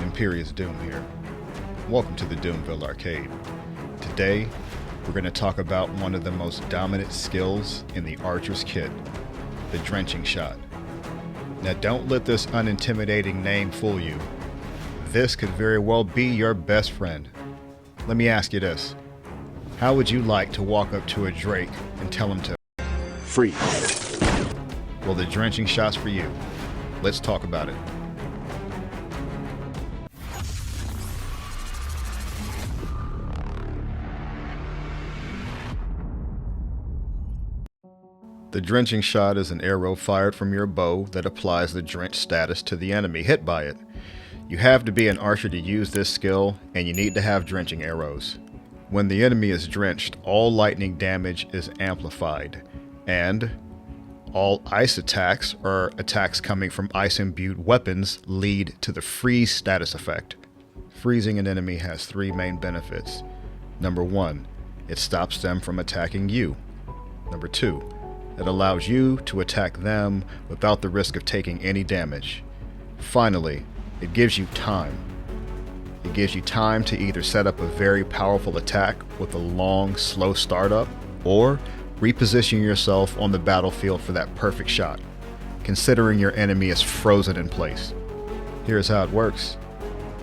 Imperious Doom here. Welcome to the Doomville Arcade. Today, we're going to talk about one of the most dominant skills in the Archer's kit, the Drenching Shot. Now don't let this unintimidating name fool you. This could very well be your best friend. Let me ask you this. How would you like to walk up to a Drake and tell him to freeze? Well, the Drenching Shot's for you. Let's talk about it. The Drenching Shot is an arrow fired from your bow that applies the drenched status to the enemy hit by it. You have to be an archer to use this skill, and you need to have drenching arrows. When the enemy is drenched, all lightning damage is amplified, and all ice attacks, or attacks coming from ice-imbued weapons, lead to the freeze status effect. Freezing an enemy has three main benefits. Number one, it stops them from attacking you. Number two, it allows you to attack them without the risk of taking any damage. Finally, it gives you time. It gives you time to either set up a very powerful attack with a long, slow startup, or reposition yourself on the battlefield for that perfect shot, considering your enemy is frozen in place. Here's how it works.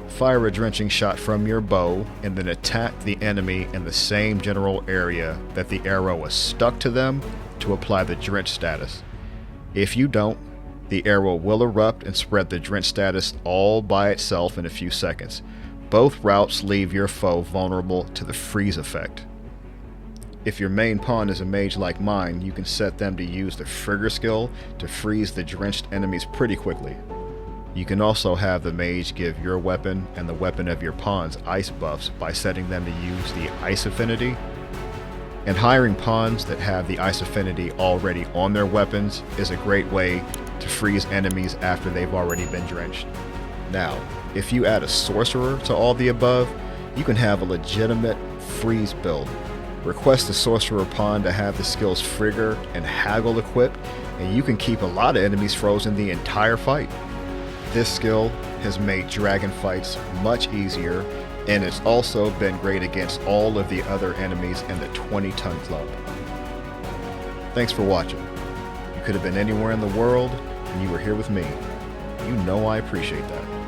Fire a drenching shot from your bow and then attack the enemy in the same general area that the arrow is stuck to them to apply the drench status. If you don't, the arrow will erupt and spread the drench status all by itself in a few seconds. Both routes leave your foe vulnerable to the freeze effect. If your main pawn is a mage like mine, you can set them to use the Frigger skill to freeze the drenched enemies pretty quickly. You can also have the mage give your weapon and the weapon of your pawns ice buffs by setting them to use the ice affinity. And hiring pawns that have the ice affinity already on their weapons is a great way to freeze enemies after they've already been drenched. Now, if you add a sorcerer to all the above, you can have a legitimate freeze build. Request the sorcerer pawn to have the skills Frigger and Haggle equipped, and you can keep a lot of enemies frozen the entire fight. This skill has made dragon fights much easier, and it's also been great against all of the other enemies in the 20-ton club. Thanks for watching. You could have been anywhere in the world, and you were here with me. You know I appreciate that.